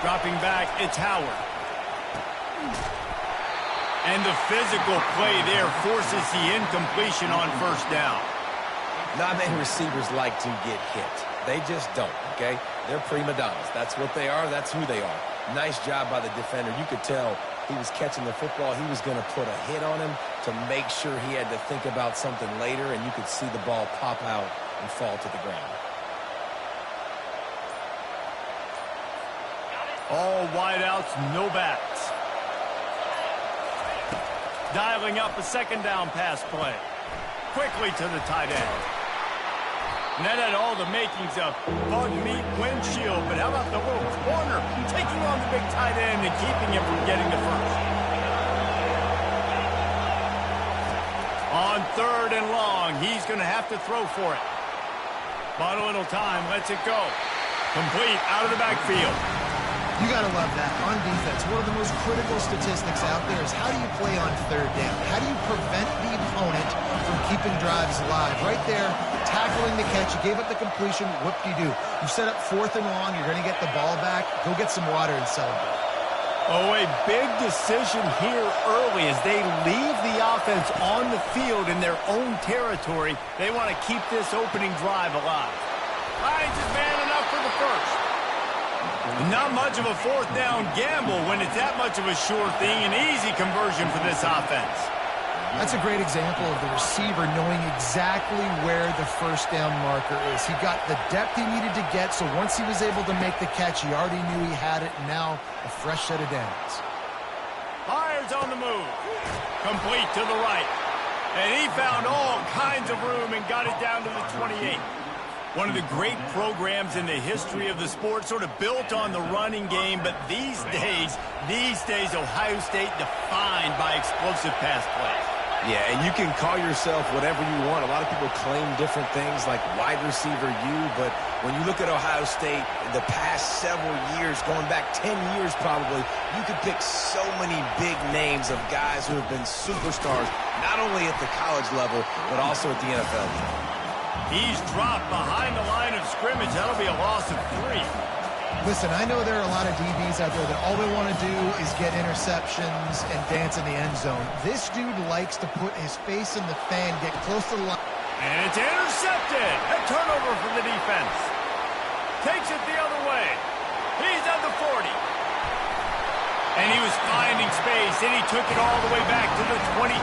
Dropping back, it's Howard. And the physical play there forces the incompletion on first down. Not many receivers like to get hit. They just don't, okay? They're prima donnas. That's what they are. That's who they are. Nice job by the defender. You could tell he was catching the football. He was going to put a hit on him to make sure he had to think about something later, and you could see the ball pop out and fall to the ground. All wideouts, no backs. Dialing up a second down pass play. Quickly to the tight end. And that had all the makings of bug meat windshield, but how about the little corner taking on the big tight end and keeping him from getting the first? On 3rd and long, he's going to have to throw for it. But a little time, lets it go. Complete out of the backfield. You got to love that. On defense, one of the most critical statistics out there is how do you play on 3rd down? How do you prevent the opponent from keeping drives alive? Right there, tackling the catch. You gave up the completion. What do? You set up 4th and long. You're going to get the ball back. Go get some water and celebrate. Oh, a big decision here early as they leave the offense on the field in their own territory. They want to keep this opening drive alive. Hines is man enough for the first. Not much of a 4th down gamble when it's that much of a sure thing, an easy conversion for this offense. That's a great example of the receiver knowing exactly where the first down marker is. He got the depth he needed to get, so once he was able to make the catch, he already knew he had it, and now a fresh set of downs. Myers on the move. Complete to the right. And he found all kinds of room and got it down to the 28. One of the great programs in the history of the sport, sort of built on the running game, but these days, Ohio State defined by explosive pass plays. Yeah, and you can call yourself whatever you want. A lot of people claim different things like wide receiver U, but when you look at Ohio State, the past several years, going back 10 years probably, you could pick so many big names of guys who have been superstars, not only at the college level, but also at the NFL level. He's dropped behind the line of scrimmage. That'll be a loss of 3. Listen, I know there are a lot of DBs out there that all they want to do is get interceptions and dance in the end zone. This dude likes to put his face in the fan, get close to the line. And it's intercepted. A turnover for the defense. Takes it the other way. He's at the 40. And he was finding space, and he took it all the way back to the 22.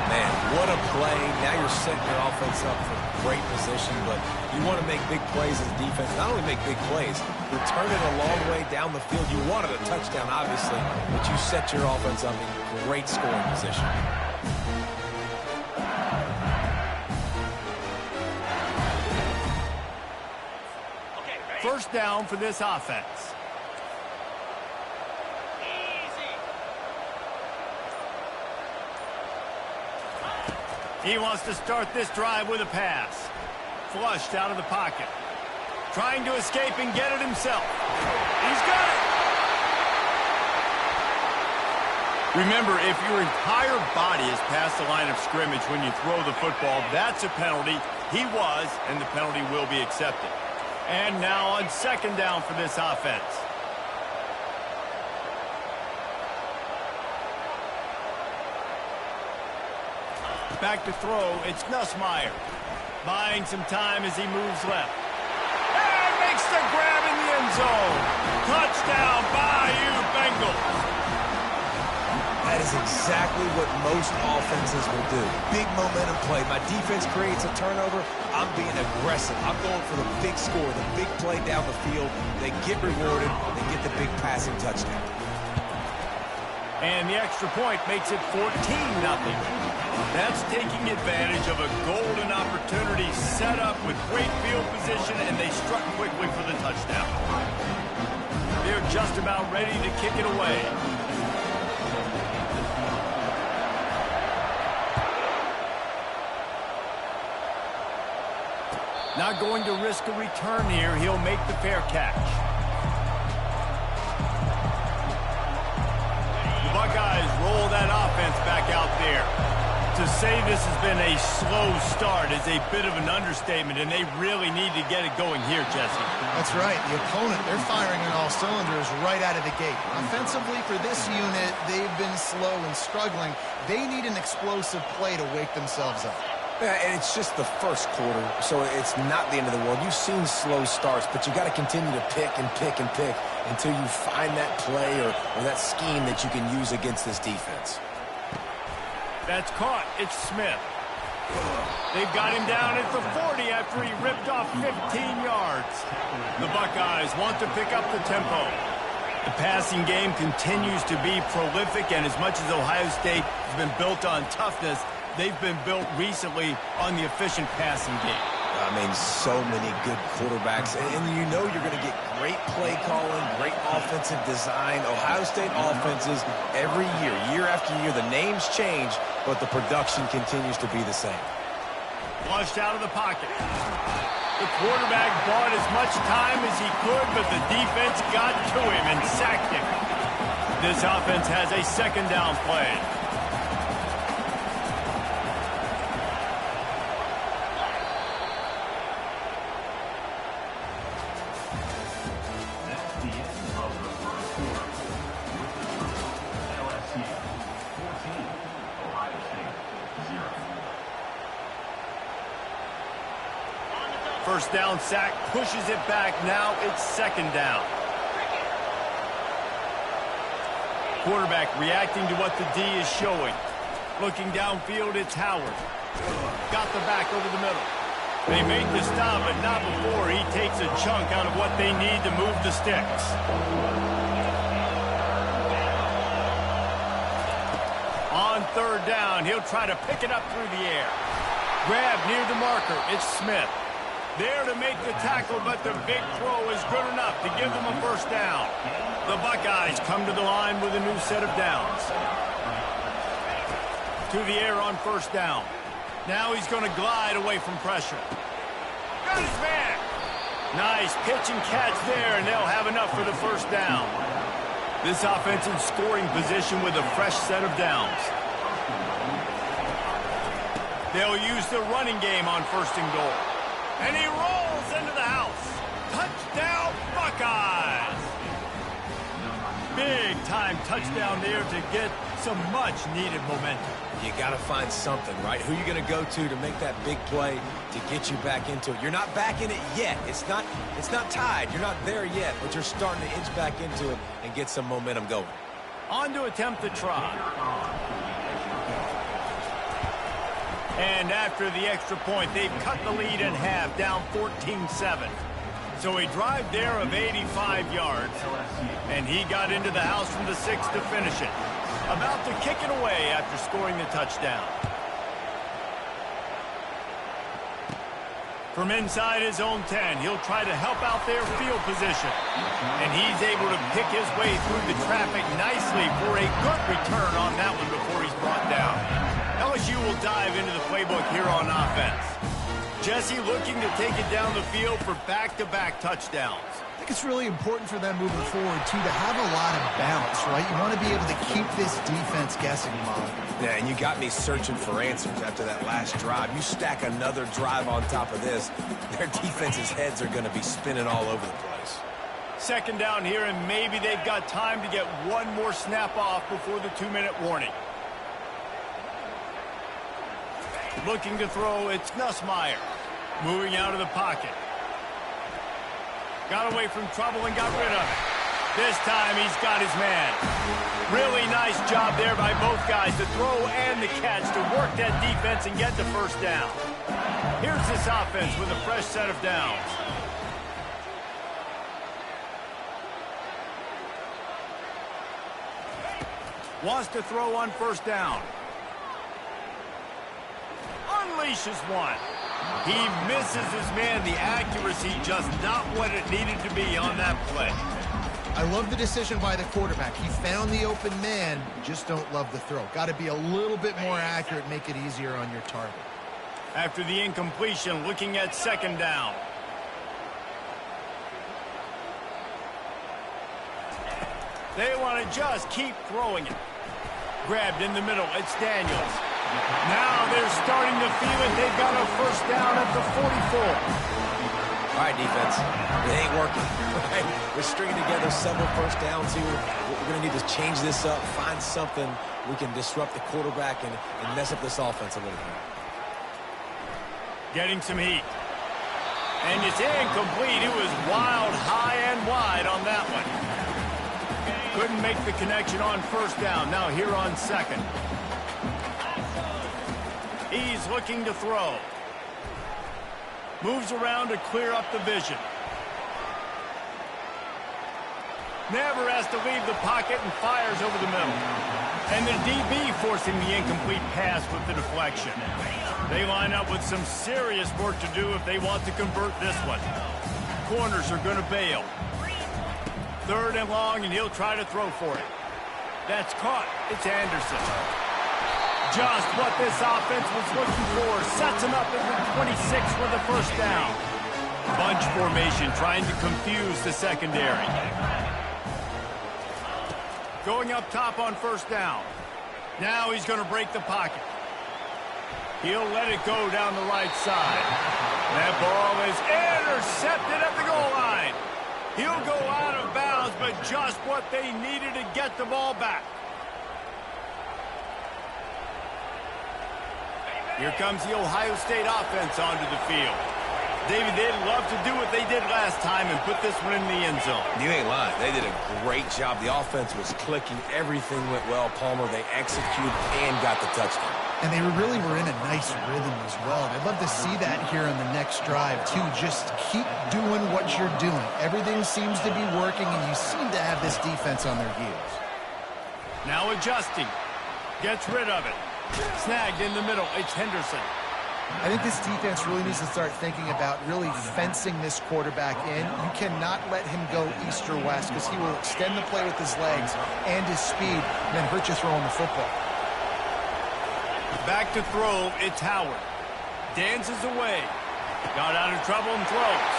Man, what a play. Now you're setting your offense up for great position, but you want to make big plays as a defense. Not only make big plays, return it a long way down the field. You wanted a touchdown, obviously, but you set your offense up in great scoring position. First down for this offense. He wants to start this drive with a pass. Flushed out of the pocket. Trying to escape and get it himself. He's got it! Remember, if your entire body is past the line of scrimmage when you throw the football, that's a penalty. He was, and the penalty will be accepted. And now on 2nd down for this offense. Back to throw, it's Nussmeier. Buying some time as he moves left. And makes the grab in the end zone. Touchdown, Bayou Bengals. That is exactly what most offenses will do. Big momentum play. My defense creates a turnover. I'm being aggressive. I'm going for the big score, the big play down the field. They get rewarded. They get the big passing touchdown. And the extra point makes it 14-0. That's taking advantage of a golden opportunity set up with great field position, and they struck quickly for the touchdown. They're just about ready to kick it away. Not going to risk a return here. He'll make the fair catch. The Buckeyes roll that offense back out there. To To say this has been a slow start is a bit of an understatement, and they really need to get it going here, Jesse. That's right. The opponent, they're firing on all cylinders right out of the gate. Offensively, for this unit, they've been slow and struggling. They need an explosive play to wake themselves up. Yeah, and it's just the first quarter, so it's not the end of the world. You've seen slow starts, but you got to continue to pick and pick and pick until you find that play or that scheme that you can use against this defense. That's caught. It's Smith. They've got him down at the 40 after he ripped off 15 yards. The Buckeyes want to pick up the tempo. The passing game continues to be prolific, and as much as Ohio State has been built on toughness, they've been built recently on the efficient passing game. I mean, so many good quarterbacks, and you know you're going to get great play calling, great offensive design. Ohio State offenses every year after year, the names change, but the production continues to be the same. Flushed out of the pocket. The quarterback bought as much time as he could, but the defense got to him and sacked him. This offense has a second down play. First down sack, pushes it back. Now it's second down. Quarterback reacting to what the D is showing. Looking downfield, it's Howard. Got the back over the middle. They make the stop, but not before he takes a chunk out of what they need to move the sticks. On third down, he'll try to pick it up through the air. Grab near the marker. It's Smith. There to make the tackle, but the big throw is good enough to give them a first down. The Buckeyes come to the line with a new set of downs. To the air on first down. Now he's going to glide away from pressure. Got his man. Nice pitch and catch there, and they'll have enough for the first down. This offense in scoring position with a fresh set of downs. They'll use the running game on first and goal. And he rolls into the house. Touchdown, Buckeyes! Big-time touchdown there to get some much-needed momentum. You got to find something, right? Who are you going to go to make that big play to get you back into it? You're not back in it yet. It's not tied. You're not there yet, but you're starting to inch back into it and get some momentum going. On to attempt the try. And after the extra point, they've cut the lead in half, down 14-7. So a drive there of 85 yards, and he got into the house from the 6 to finish it. About to kick it away after scoring the touchdown. From inside his own 10, he'll try to help out their field position. And he's able to pick his way through the traffic nicely for a good return on that one before he's brought down. LSU will dive into the playbook here on offense. Jesse looking to take it down the field for back-to-back touchdowns. I think it's really important for them moving forward, too, to have a lot of balance, right? You want to be able to keep this defense guessing, Molly. Yeah, and you got me searching for answers after that last drive. You stack another drive on top of this, their defense's heads are going to be spinning all over the place. Second down here, and maybe they've got time to get one more snap off before the 2-minute warning. Looking to throw, it's Nussmeier. Moving out of the pocket. Got away from trouble and got rid of it. This time he's got his man. Really nice job there by both guys, the throw and the catch, to work that defense and get the first down. Here's this offense with a fresh set of downs. Wants to throw on first down. Unleashes one. He misses his man. The accuracy just not what it needed to be on that play. I love the decision by the quarterback. He found the open man, just don't love the throw. Got to be a little bit more accurate, make it easier on your target. After the incompletion, looking at second down. They want to just keep throwing it. Grabbed in the middle, it's Daniels. Now they're starting to feel it. They've got a first down at the 44. All right, defense. It ain't working. Right? We're stringing together several first downs here. We're going to need to change this up, find something we can disrupt the quarterback and mess up this offense a little bit. Getting some heat. And it's incomplete. It was wild, high and wide on that one. Couldn't make the connection on first down. Now here on second. He's looking to throw. Moves around to clear up the vision. Never has to leave the pocket and fires over the middle. And the DB forcing the incomplete pass with the deflection. They line up with some serious work to do if they want to convert this one. Corners are going to bail. Third and long, and he'll try to throw for it. That's caught. It's Anderson. Just what this offense was looking for. Sets him up at the 26 for the first down. Bunch formation trying to confuse the secondary. Going up top on first down. Now he's going to break the pocket. He'll let it go down the right side. That ball is intercepted at the goal line. He'll go out of bounds, but just what they needed to get the ball back. Here comes the Ohio State offense onto the field. David, they'd love to do what they did last time and put this one in the end zone. You ain't lying. They did a great job. The offense was clicking. Everything went well, Palmer. They executed and got the touchdown. And they really were in a nice rhythm as well. I'd love to see that here on the next drive, too. Just keep doing what you're doing. Everything seems to be working, and you seem to have this defense on their heels. Now adjusting. Gets rid of it. Snagged in the middle. It's Henderson. I think this defense really needs to start thinking about really fencing this quarterback in. You cannot let him go east or west because he will extend the play with his legs and his speed and then hurt you throwing the football. Back to throw, it's Howard. Dances away. Got out of trouble and throws.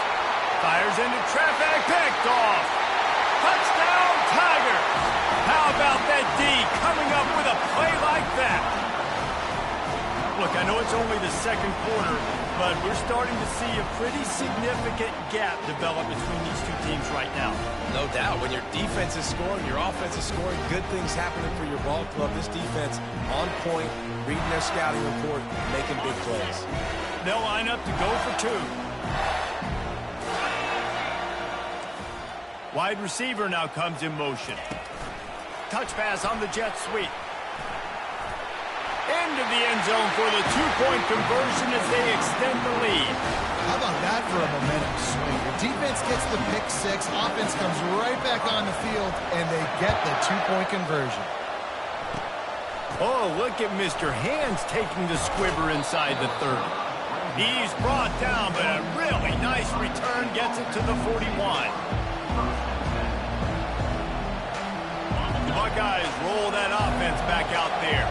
Fires into traffic, picked off. Touchdown, Tigers! How about that D coming up with a play like that? Look, I know it's only the second quarter, but we're starting to see a pretty significant gap develop between these two teams right now. No doubt. When your defense is scoring, your offense is scoring, good things happening for your ball club. This defense on point, reading their scouting report, making big plays. They'll line up to go for two. Wide receiver now comes in motion. Touch pass on the jet sweep. Into the end zone for the two-point conversion as they extend the lead. How about that for a momentum swing? The defense gets the pick six, offense comes right back on the field, and they get the two-point conversion. Oh, look at Mr. Hands taking the squibber inside the 30. He's brought down, but a really nice return gets it to the 41. The Buckeyes roll that offense back out there.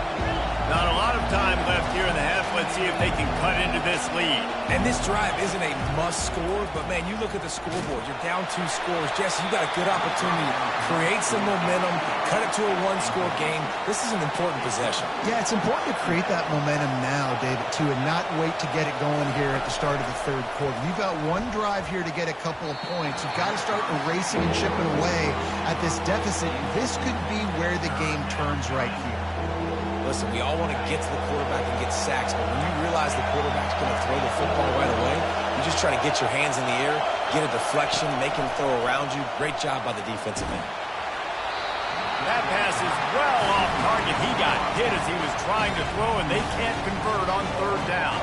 Not a lot of time left here in the half. Let's see if they can cut into this lead. And this drive isn't a must score, but, man, you look at the scoreboard. You're down 2 scores. Jesse, you got a good opportunity to create some momentum, cut it to a one-score game. This is an important possession. Yeah, it's important to create that momentum now, David, too, and not wait to get it going here at the start of the third quarter. You've got one drive here to get a couple of points. You've got to start erasing and chipping away at this deficit. This could be where the game turns right here. Listen, we all want to get to the quarterback and get sacks, but when you realize the quarterback's going to throw the football right away, you just try to get your hands in the air, get a deflection, make him throw around you. Great job by the defensive end. That pass is well off target. He got hit as he was trying to throw, and they can't convert on third down.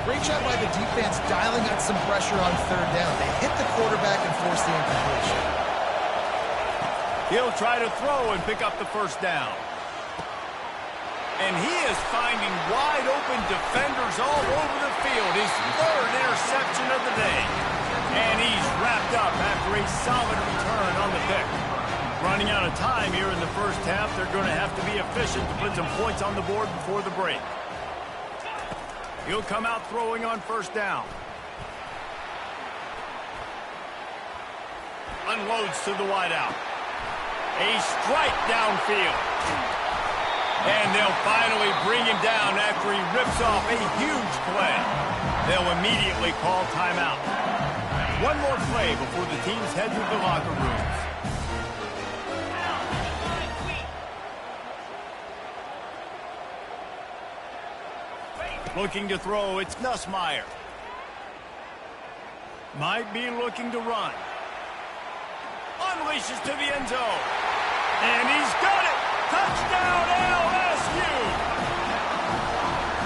Great job by the defense dialing up some pressure on third down. They hit the quarterback and force the incompletion. He'll try to throw and pick up the first down. And he is finding wide-open defenders all over the field. His third interception of the day. And he's wrapped up after a solid return on the pick. Running out of time here in the first half. They're going to have to be efficient to put some points on the board before the break. He'll come out throwing on first down. Unloads to the wideout. A strike downfield. And they'll finally bring him down after he rips off a huge play. They'll immediately call timeout. One more play before the teams head to the locker rooms. Looking to throw, it's Nussmeier. Might be looking to run. Unleashes to the end zone. And he's got it! Touchdown LSU!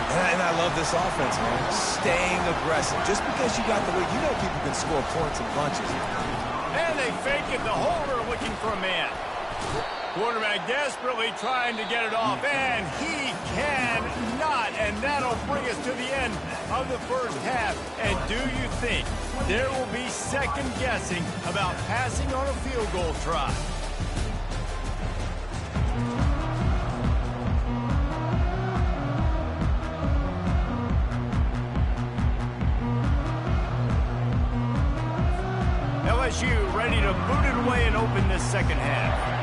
And I love this offense, man. Staying aggressive. Just because you got the lead, you know people can score points in bunches. And they fake it. The holder looking for a man. Quarterback desperately trying to get it off, and he cannot. And that'll bring us to the end of the first half. And do you think there will be second guessing about passing on a field goal try? LSU ready to boot it away and open this second half.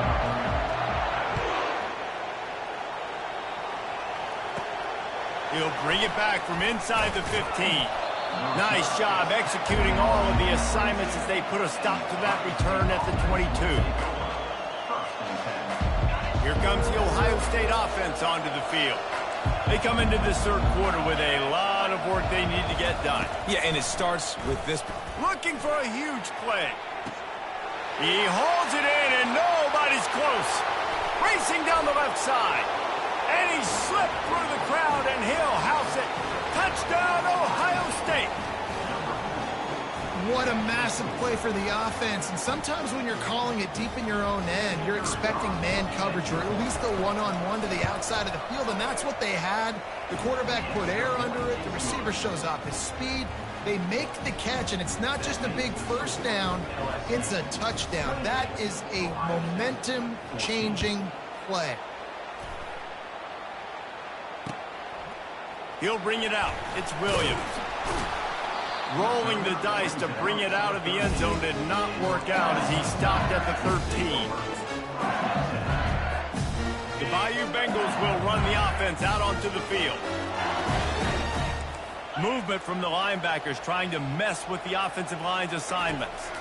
He'll bring it back from inside the 15. Nice job executing all of the assignments as they put a stop to that return at the 22. Here comes the Ohio State offense onto the field. They come into this third quarter with a lot of work they need to get done. Yeah, and it starts with this. Looking for a huge play. He holds it in, and nobody's close. Racing down the left side. And he slipped through the crowd, and he'll house it. Touchdown, Ohio State. What a massive play for the offense. And sometimes when you're calling it deep in your own end, you're expecting man coverage or at least a one-on-one to the outside of the field, and that's what they had. The quarterback put air under it. The receiver shows off his speed. They make the catch, and it's not just a big first down. It's a touchdown. That is a momentum-changing play. He'll bring it out. It's Williams. Rolling the dice to bring it out of the end zone did not work out as he stopped at the 13. The Bayou Bengals will run the offense out onto the field. Movement from the linebackers trying to mess with the offensive line's assignments.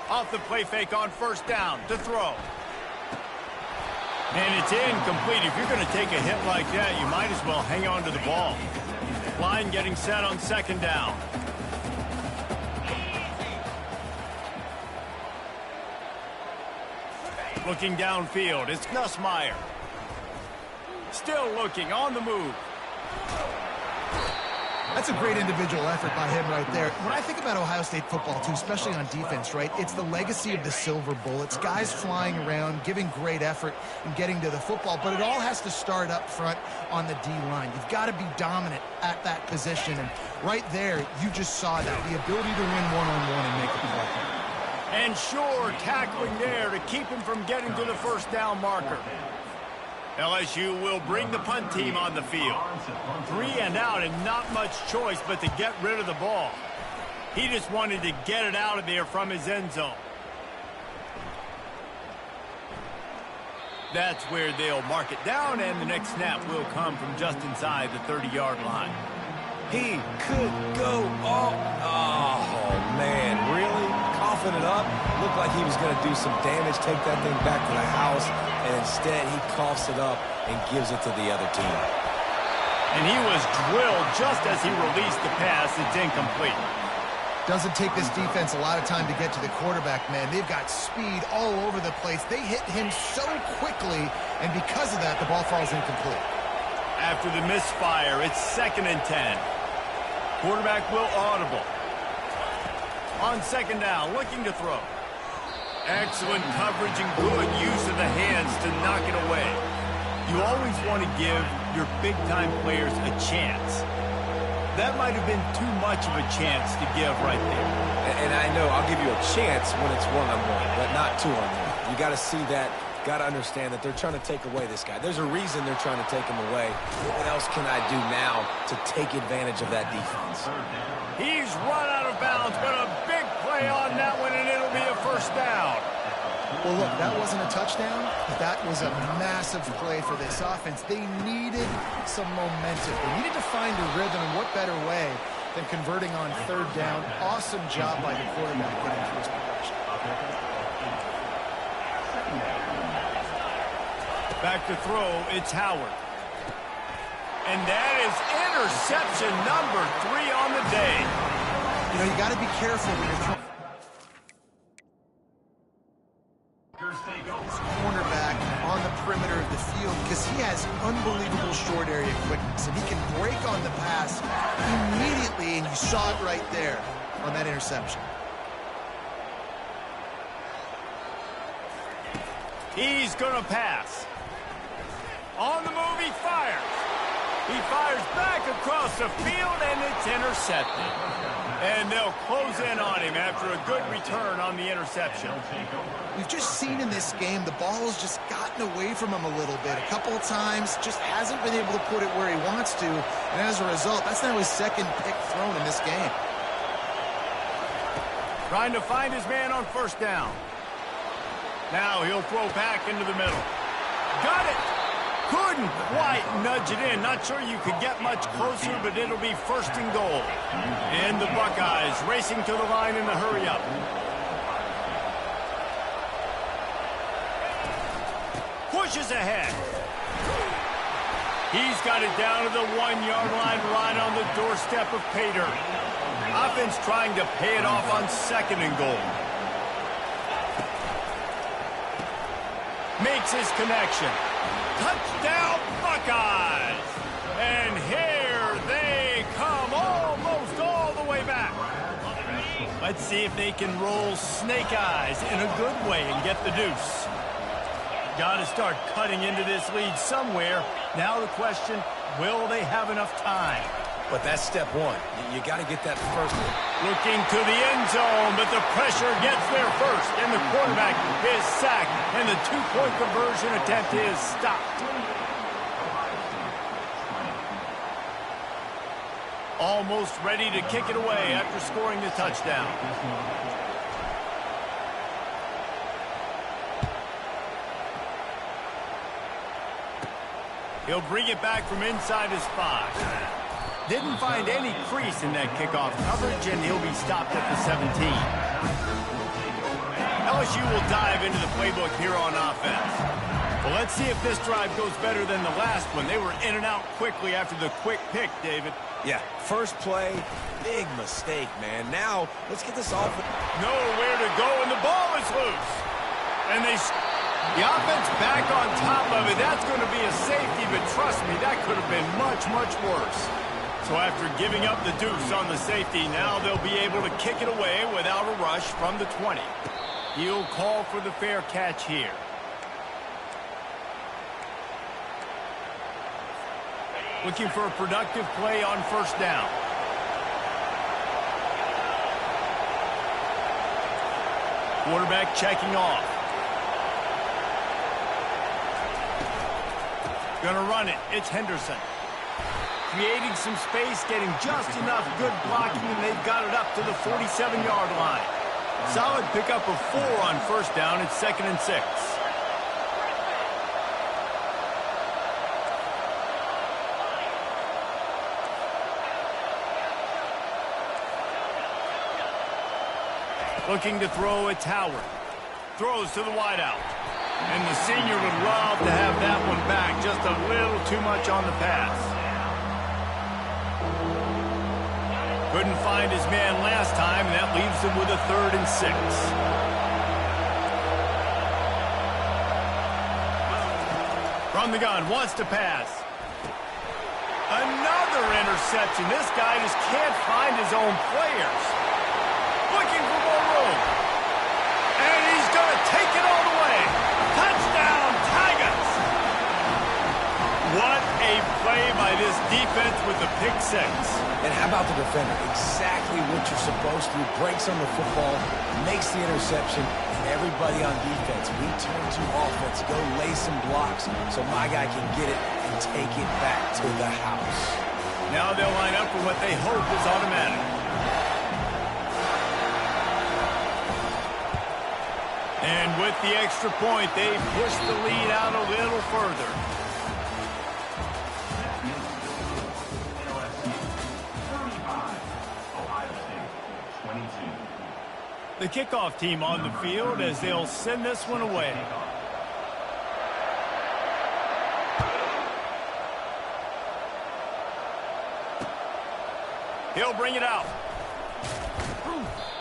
Off the play fake on first down to throw. And it's incomplete. If you're going to take a hit like that, you might as well hang on to the ball. Line getting set on second down. Looking downfield, it's Nussmeier. Still looking, on the move. That's a great individual effort by him right there. When I think about Ohio State football, too, especially on defense, right, it's the legacy of the silver bullets, guys flying around, giving great effort and getting to the football, but it all has to start up front on the D-line. You've got to be dominant at that position, and right there, you just saw that, the ability to win one-on-one and make a play. And sure, tackling there to keep him from getting to the first down marker. LSU will bring the punt team on the field. 3 and out and not much choice but to get rid of the ball. He just wanted to get it out of there from his end zone. That's where they'll mark it down, and the next snap will come from just inside the 30-yard line. He could go all... Oh, man, really? Coughing it up. Looked like he was going to do some damage, take that thing back to the house, and instead he coughs it up and gives it to the other team. And he was drilled just as he released the pass. It's incomplete. Doesn't take this defense a lot of time to get to the quarterback, man. They've got speed all over the place. They hit him so quickly, and because of that, the ball falls incomplete. After the misfire, it's 2nd and 10. Quarterback will audible. On second down, looking to throw. Excellent coverage and good use of the hands to knock it away. You always want to give your big-time players a chance. That might have been too much of a chance to give right there. And I know I'll give you a chance when it's one-on-one, but not two-on-one. You got to see that. Got to understand that they're trying to take away this guy. There's a reason they're trying to take him away. What else can I do now to take advantage of that defense? He's run out of bounds, but a big play on that one, and it'll be a first down. Well, look, that wasn't a touchdown, but that was a massive play for this offense. They needed some momentum. They needed to find a rhythm, and what better way than converting on third down. Awesome job by the quarterback getting through his progression. Back to throw, it's Howard. And that is interception number 3 on the day. You know, you got to be careful when you're throwing. This cornerback on the perimeter of the field because he has unbelievable short area quickness, and he can break on the pass immediately, and you saw it right there on that interception. He's going to pass. On the move, he fires. He fires back across the field, and it's intercepted. And they'll close in on him after a good return on the interception. We've just seen in this game the ball has just gotten away from him a little bit. A couple of times, just hasn't been able to put it where he wants to. And as a result, that's now his second pick thrown in this game. Trying to find his man on first down. Now he'll throw back into the middle. Got it! Couldn't quite nudge it in. Not sure you could get much closer, but it'll be first and goal. And the Buckeyes racing to the line in the hurry-up. Pushes ahead. He's got it down to the 1-yard line right on the doorstep of pay dirt. Offense trying to pay it off on second and goal. Makes his connection. Touchdown, Buckeyes! And here they come almost all the way back. Let's see if they can roll snake eyes in a good way and get the deuce. Got to start cutting into this lead somewhere. Now the question, will they have enough time? But that's step one. You got to get that first one. Looking to the end zone, but the pressure gets there first. And the quarterback is sacked, and the two-point conversion attempt is stopped. Almost ready to kick it away after scoring the touchdown. He'll bring it back from inside his 5. Didn't find any crease in that kickoff coverage, and he'll be stopped at the 17. LSU will dive into the playbook here on offense. Well, let's see if this drive goes better than the last one. They were in and out quickly after the quick pick, David. Yeah, first play, big mistake, man. Now, let's get this off. Nowhere to go, and the ball is loose. And the offense back on top of it. That's going to be a safety, but trust me, that could have been much, much worse. So after giving up the deuce on the safety, now they'll be able to kick it away without a rush from the 20. He'll call for the fair catch here. Looking for a productive play on first down. Quarterback checking off. Gonna run it. It's Henderson. Creating some space, getting just enough good blocking, and they've got it up to the 47-yard line. Solid pickup of 4 on first down. It's 2nd and 6. Looking to throw, it's Howard. Throws to the wideout. And the senior would love to have that one back. Just a little too much on the pass. Couldn't find his man last time, and that leaves him with a 3rd and 6. From the gun, wants to pass. Another interception. This guy just can't find his own players. Looking for more room. And he's going to take it all the way. Touchdown, Tigers! What a play by this defense with the pick 6. And how about the defender? Exactly what you're supposed to do. Breaks on the football, makes the interception. Everybody on defense, we turn to offense. Go lay some blocks so my guy can get it and take it back to the house. Now they'll line up for what they hope is automatic. And with the extra point, they push the lead out a little further. The kickoff team on the field as they'll send this one away. He'll bring it out.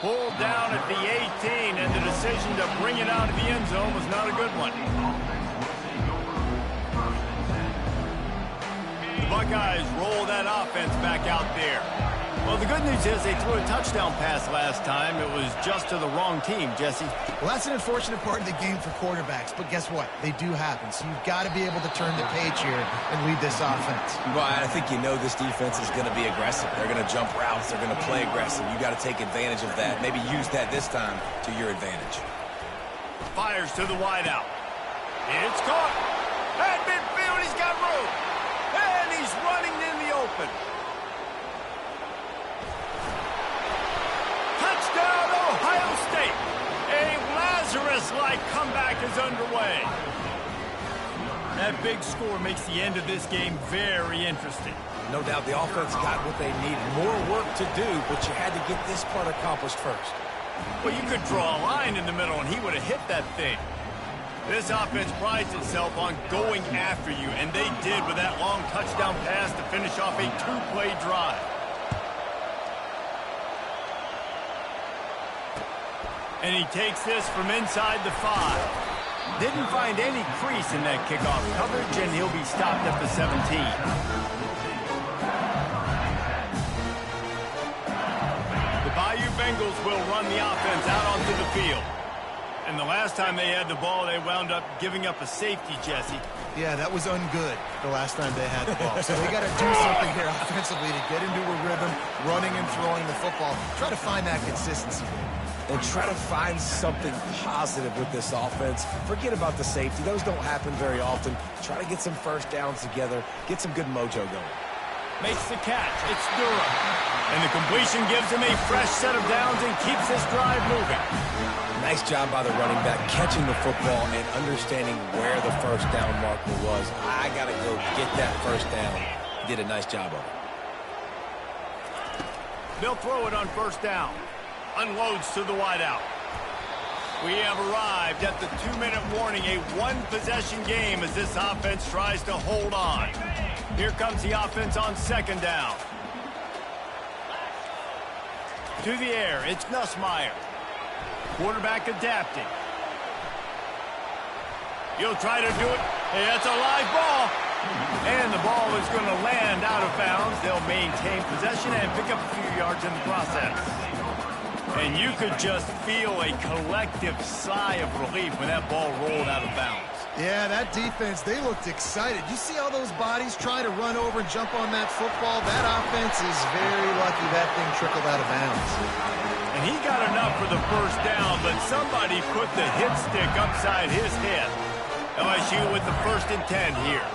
Pulled down at the 18, and the decision to bring it out of the end zone was not a good one. The Buckeyes roll that offense back out there. Well, the good news is they threw a touchdown pass last time. It was just to the wrong team, Jesse. Well, that's an unfortunate part of the game for quarterbacks, but guess what? They do happen, so you've got to be able to turn the page here and lead this offense. Well, I think you know this defense is going to be aggressive. They're going to jump routes. They're going to play aggressive. You got to take advantage of that. Maybe use that this time to your advantage. Fires to the wideout. It's caught. At midfield, he's got room. And he's running in the open. Touchdown, Ohio State. A Lazarus-like comeback is underway. That big score makes the end of this game very interesting. No doubt the offense got what they needed. More work to do, but you had to get this part accomplished first. Well, you could draw a line in the middle, and he would have hit that thing. This offense prides itself on going after you, and they did with that long touchdown pass to finish off a two-play drive. And he takes this from inside the 5. Didn't find any crease in that kickoff coverage, and he'll be stopped at the 17. The Bayou Bengals will run the offense out onto the field. And the last time they had the ball, they wound up giving up a safety, Jesse. Yeah, that was ungood the last time they had the ball. So they got to do something here offensively to get into a rhythm, running and throwing the football. Try to find that consistency. And try to find something positive with this offense. Forget about the safety. Those don't happen very often. Try to get some first downs together. Get some good mojo going. Makes the catch. It's Durham. And the completion gives him a fresh set of downs and keeps this drive moving. Nice job by the running back, catching the football and understanding where the first down marker was. I got to go get that first down. He did a nice job of it. They'll throw it on first down. Unloads to the wideout. We have arrived at the 2-minute warning, a one-possession game as this offense tries to hold on. Here comes the offense on second down. To the air, it's Nussmeier. Quarterback adapting. He'll try to do it. Hey, that's a live ball. And the ball is going to land out of bounds. They'll maintain possession and pick up a few yards in the process. And you could just feel a collective sigh of relief when that ball rolled out of bounds. Yeah, that defense, they looked excited. You see all those bodies try to run over and jump on that football? That offense is very lucky that thing trickled out of bounds. And he got enough for the first down, but somebody put the hit stick upside his head. LSU with the 1st and 10 here.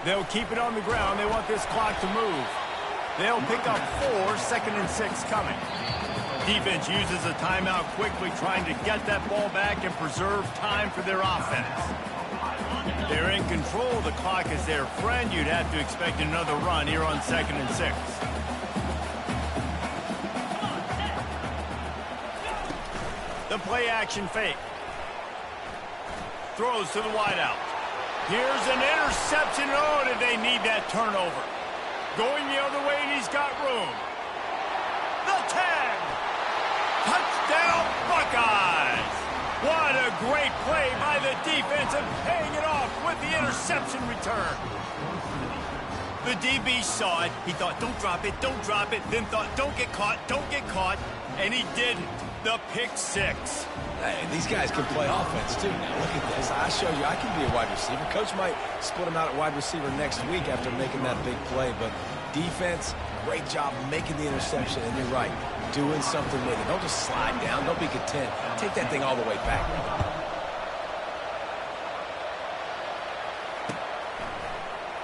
They'll keep it on the ground. They want this clock to move. They'll pick up 4, 2nd and 6 coming. Defense uses a timeout quickly, trying to get that ball back and preserve time for their offense. They're in control. The clock is their friend. You'd have to expect another run here on 2nd and 6. The play action fake. Throws to the wideout. Here's an interception. Oh, did they need that turnover? Going the other way, and he's got room. The tag. Touchdown, Buckeyes. What a great play by the defense and paying it off with the interception return. The DB saw it. He thought, don't drop it, don't drop it. Then thought, don't get caught, don't get caught. And he didn't. The pick 6. Hey, these guys can play offense, too. Now, look at this. I show you I can be a wide receiver. Coach might split him out at wide receiver next week after making that big play. But defense, great job making the interception. And you're right, doing something with it. Don't just slide down. Don't be content. Take that thing all the way back.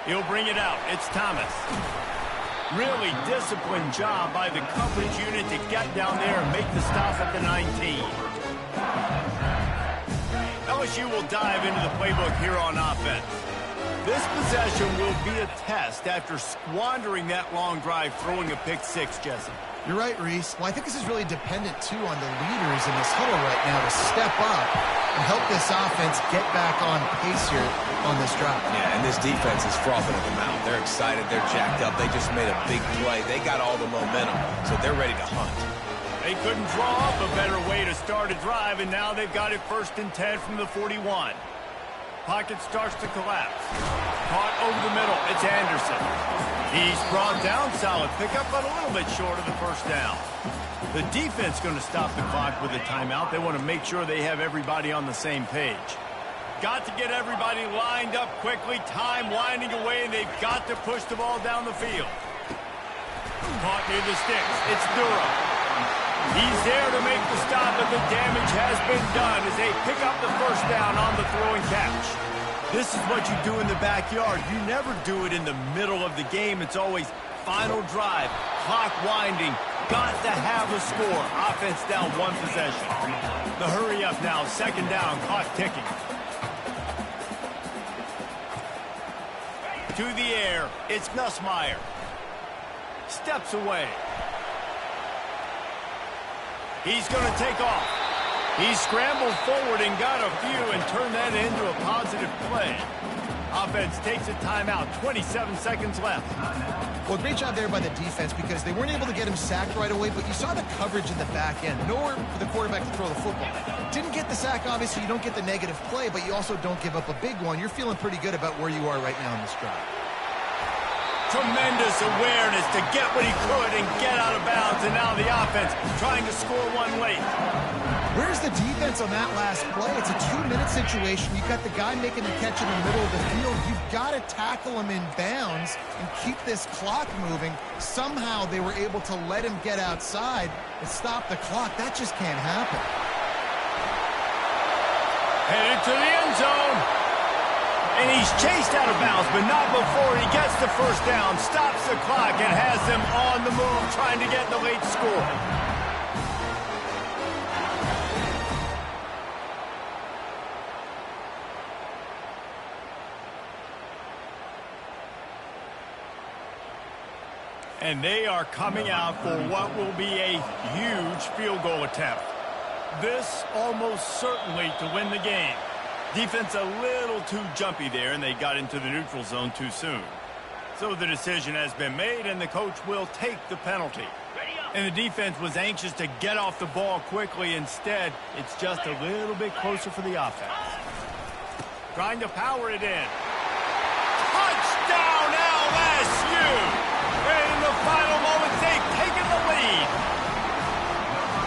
He'll bring it out. It's Thomas. Really disciplined job by the coverage unit to get down there and make the stop at the 19. LSU will dive into the playbook here on offense. This possession will be a test after squandering that long drive, throwing a pick six, Jesse. You're right, Reese. Well, I think this is really dependent, too, on the leaders in this huddle right now to step up and help this offense get back on pace here on this drive. Yeah, and this defense is frothing at the mouth. They're excited. They're jacked up. They just made a big play. They got all the momentum, so they're ready to hunt. They couldn't draw up a better way to start a drive, and now they've got it 1st and 10 from the 41. Pocket starts to collapse. Caught over the middle. It's Anderson. He's brought down. Solid pickup, but a little bit short of the first down. The defense going to stop the clock with a timeout. They want to make sure they have everybody on the same page. Got to get everybody lined up quickly. Time winding away, and they've got to push the ball down the field. Caught near the sticks. It's Durham. He's there to make the stop, but the damage has been done as they pick up the first down on the throw and catch. This is what you do in the backyard. You never do it in the middle of the game. It's always final drive, clock winding, got to have a score. Offense down 1 possession. The hurry up now, 2nd down, clock ticking. To the air, it's Nussmeier. Steps away. He's going to take off. He scrambled forward and got a few and turned that into a positive play. Offense takes a timeout, 27 seconds left. Well, great job there by the defense because they weren't able to get him sacked right away, but you saw the coverage in the back end. Nowhere for the quarterback to throw the football. Didn't get the sack, obviously. You don't get the negative play, but you also don't give up a big one. You're feeling pretty good about where you are right now in this drive. Tremendous awareness to get what he could and get out of bounds, and now the offense trying to score one late. Where's the defense on that last play? It's a 2-minute situation. You've got the guy making the catch in the middle of the field. You've got to tackle him in bounds and keep this clock moving. Somehow they were able to let him get outside and stop the clock. That just can't happen. Headed to the end zone. And he's chased out of bounds, but not before he gets the first down, stops the clock, and has them on the move trying to get the late score. And they are coming out for what will be a huge field goal attempt. This almost certainly to win the game. Defense a little too jumpy there, and they got into the neutral zone too soon. So the decision has been made, and the coach will take the penalty. And the defense was anxious to get off the ball quickly. Instead, it's just a little bit closer for the offense. Trying to power it in. Touchdown, LSU! And in the final moments, they've taken the lead.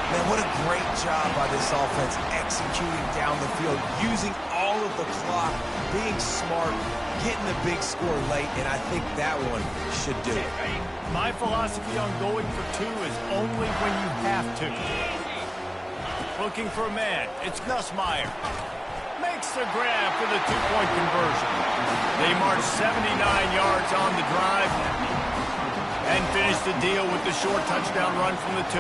Man, what a great job by this offense executing down the field, using all of the clock, being smart, getting the big score late, and I think that one should do it. My philosophy on going for 2 is only when you have to. Looking for a man. It's Nussmeier. Makes the grab for the 2-point conversion. They march 79 yards on the drive and finish the deal with the short touchdown run from the 2.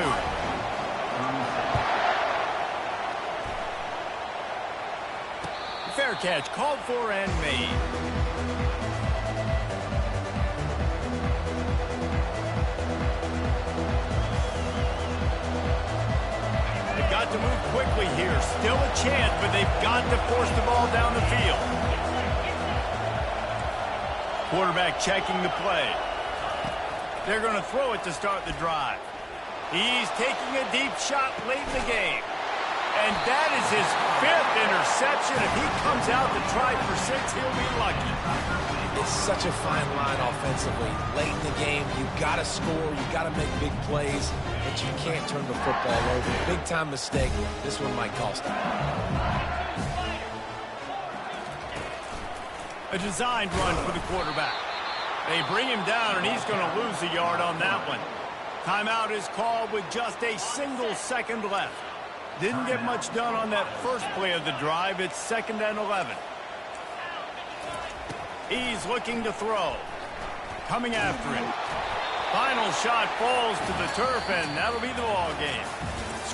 Fair catch, called for and made. They've got to move quickly here. Still a chance, but they've got to force the ball down the field. Quarterback checking the play. They're going to throw it to start the drive. He's taking a deep shot late in the game. And that is his 5th interception. If he comes out to try for 6, he'll be lucky. It's such a fine line offensively. Late in the game, you've got to score, you've got to make big plays, but you can't turn the football over. Big-time mistake. This one might cost him. A designed run for the quarterback. They bring him down, and he's going to lose a yard on that one. Timeout is called with just a single second left. Didn't get much done on that first play of the drive. It's 2nd and 11. He's looking to throw. Coming after it. Final shot falls to the turf, and that'll be the ball game.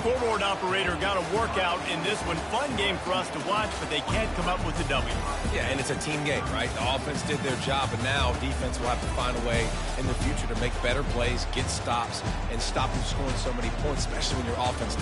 scoreboard operator got a workout in this one. Fun game for us to watch, but they can't come up with a W. Yeah, and it's a team game, right? The offense did their job, and now defense will have to find a way in the future to make better plays, get stops, and stop them scoring so many points, especially when your offense